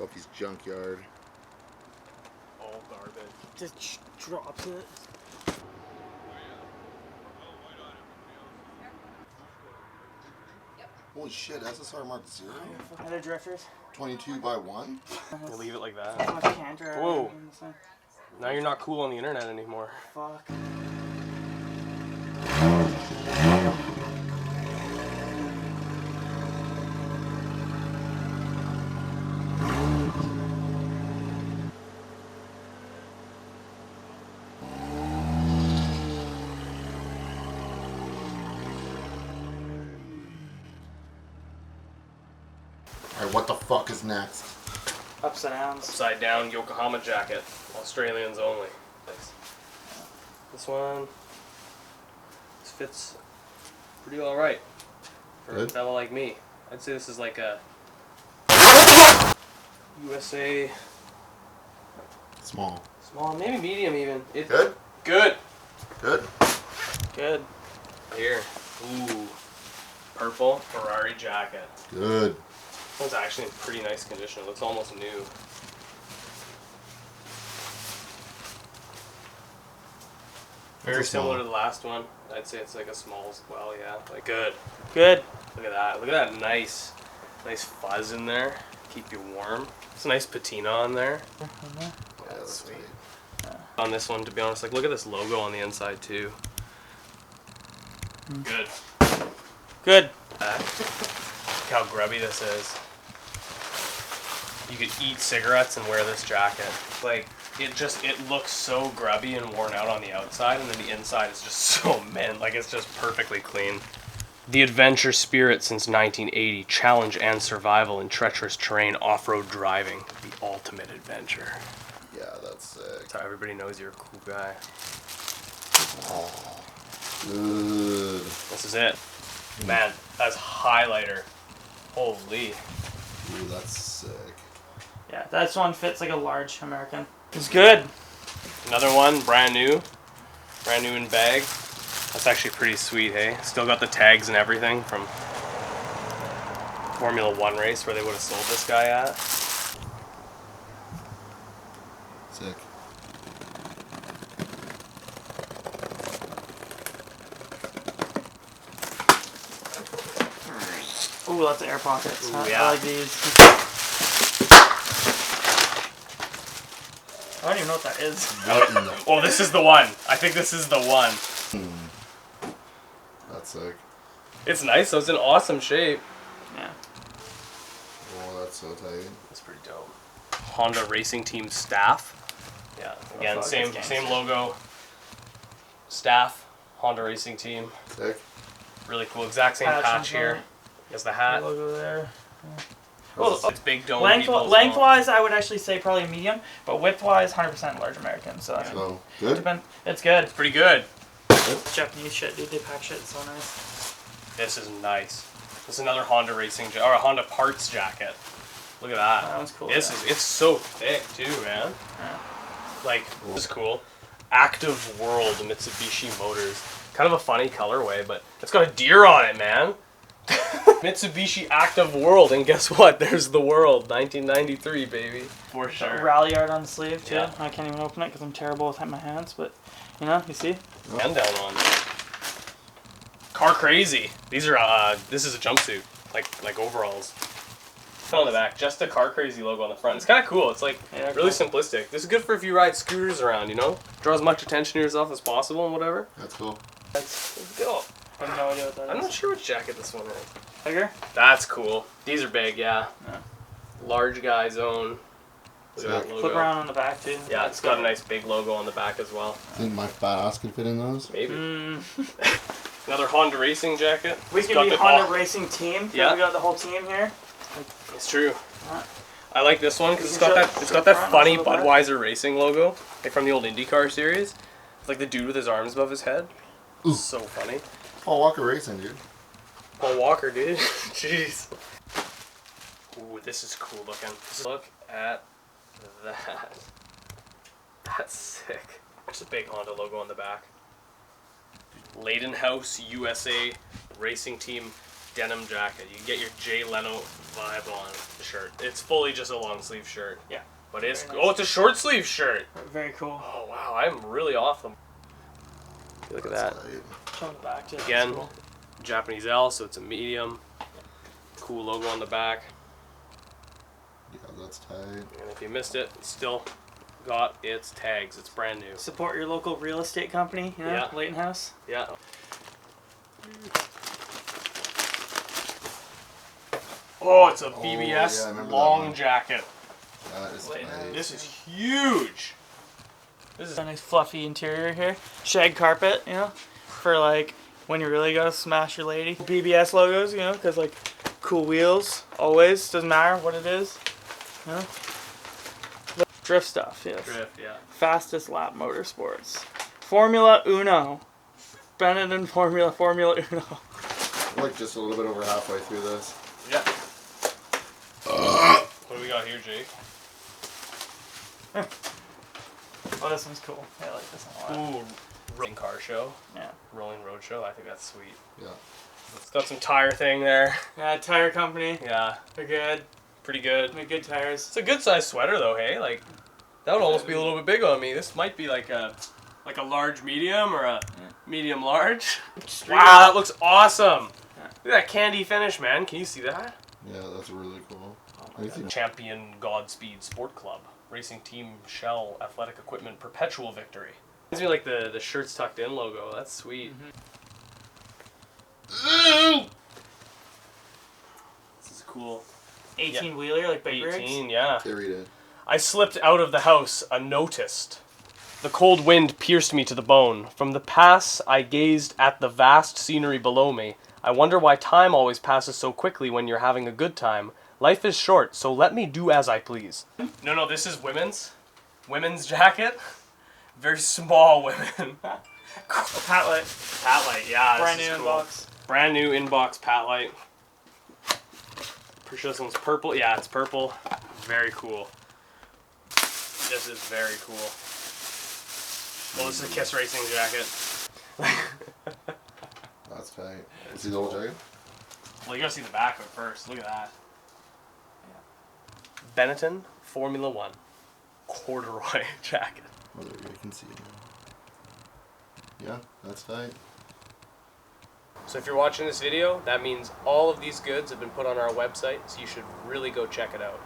Puffy's junkyard. All garbage. Just drops it. Holy shit, SSR Mark 0? Other drifters. 22 by 1? You leave it like that. So much canter. Whoa. Now you're not cool on the internet anymore. Fuck. Alright, what the fuck is next? Upside down. Upside down Yokohama jacket. Australians only. Nice. This one. This fits pretty alright. For a fella like me. I'd say this is like a USA Small. small, maybe medium even. It's Good? Good. Good? Good. Here. Ooh. Purple Ferrari jacket. Good. This one's actually in pretty nice condition. It looks almost new. Very similar to the last one. I'd say it's like a small as well, yeah. Like good. Good. Look at that. Look at that nice fuzz in there. Keep you warm. It's a nice patina on there. Yeah, that's sweet. On this one, to be honest, like look at this logo on the inside too. Good. Good. Look how grubby this is. You could eat cigarettes and wear this jacket. Like it looks so grubby and worn out on the outside, and then the inside is just so mint. Like it's just perfectly clean. The adventure spirit since 1980, challenge and survival in treacherous terrain, off-road driving, the ultimate adventure. Yeah, that's sick. That's how everybody knows you're a cool guy. Oh, good. This is it. Man, that's highlighter. Holy. Ooh, that's sick. Yeah, this one fits like a large American. It's good. Another one, brand new in bag. That's actually pretty sweet, hey? Still got the tags and everything from Formula 1 race where they would have sold this guy at. Sick. Ooh, lots of air pockets. Ooh, I yeah. like these. I don't even know what that is. Oh, this is the one. I think this is the one. That's sick. It's nice, so it's in awesome shape. Yeah. Oh, that's so tight. That's pretty dope. Honda Racing Team staff. Yeah, again, same logo. Staff, Honda Racing Team. Sick. Really cool. Exact same patch here. Has the hat. Logo there. Yeah. Well, it's big dome. Lengthwise, I would actually say probably medium, but widthwise, 100% large American. So, So, good? It's good. It's pretty good. Japanese shit, dude. They pack shit so nice. This is nice. This is another Honda Racing or a Honda parts jacket. Look at that. That one's cool. It's so thick too, man. Yeah. Like this is cool. Active World Mitsubishi Motors. Kind of a funny colorway, but it's got a deer on it, man. Mitsubishi Active World, and guess what? There's the world, 1993, baby. For sure. Rally art on the sleeve too. Yeah. I can't even open it because I'm terrible with my hands, but you know, you see. And down on. Car Crazy. These are this is a jumpsuit, like overalls. On the back, just a Car Crazy logo on the front. It's kind of cool. It's like really simplistic. This is good for if you ride scooters around, you know? Draw as much attention to yourself as possible and whatever. That's cool. Let's go. I have no idea what that is. I'm not sure which jacket this one is. Bigger? That's cool. These are big, yeah. Yeah. Large guy zone. Look at that logo. Flip around on the back too. Yeah, it's got a nice big logo on the back as well. Think my fat ass could fit in those? Maybe. Another Honda Racing jacket. We It's can got be the Honda Racing Team. Yeah. We got the whole team here. It's true. Yeah. I like this one because You it's can got show that front funny also, back. Budweiser Racing logo, like from the old IndyCar series. It's like the dude with his arms above his head. Ooh. So funny. Paul Walker Racing, dude. Paul Walker, dude. Jeez. Ooh, this is cool looking. Look at that. That's sick. There's a big Honda logo on the back. Leighton House USA Racing Team denim jacket. You get your Jay Leno vibe on the shirt. It's fully just a long sleeve shirt. Yeah. But it's Very nice. oh, it's a short sleeve shirt. Very cool. Oh wow, I'm really off them. Look at that. Show the back too. Again, That's cool. Japanese L, so it's a medium. Cool logo on the back. Yeah, that's tight. And if you missed it, it's still got its tags. It's brand new. Support your local real estate company, you know, Yeah. Leighton House. Yeah. Oh, it's a BBS yeah, I remember that long one. jacket. That is Wait, tight. This is huge. This is A nice fluffy interior here. Shag carpet, you know, for like when you really gotta smash your lady. BBS logos, you know, because like cool wheels, always, doesn't matter what it is. You know? Drift stuff, yes. drift, yeah. Fastest lap motorsports. Formula Uno. Benetton Formula Uno. We're like just a little bit over halfway through this. Yeah. What do we got here, Jake? Oh, this one's cool. I like this one a lot. Ooh, rolling car show. Yeah. Rolling road show. I think that's sweet. Yeah. It's got some tire thing there. Yeah, tire company. Yeah, They're good. pretty good. Make good tires. It's a good sized sweater though, hey? Like, that would almost be a little bit big on me. This might be like a large medium or a medium large. Wow, that looks awesome. Yeah. Look at that candy finish, man. Can you see that? Yeah, that's really cool. Champion Godspeed Sport Club. Racing Team Shell Athletic Equipment Perpetual Victory. Reminds me like the shirts tucked in logo. That's sweet. This is cool. 18 wheeler, like big rigs. 18, yeah. Okay, read it. I slipped out of the house unnoticed. The cold wind pierced me to the bone. From the pass, I gazed at the vast scenery below me. I wonder why time always passes so quickly when you're having a good time. Life is short, so let me do as I please. No, this is women's. Women's jacket. Very small women. Pat light. Pat light, yeah. Brand this new is in cool. box. Brand new inbox Pat light. Pretty sure this one's purple. Yeah, it's purple. Very cool. This is very cool. Well, this is a Kiss Racing jacket. That's tight. See the old jacket? Well, you gotta see the back of it first. Look at that. Benetton Formula One corduroy jacket. Oh, there you go. You can see it. Yeah, that's tight. So if you're watching this video, that means all of these goods have been put on our website, so you should really go check it out.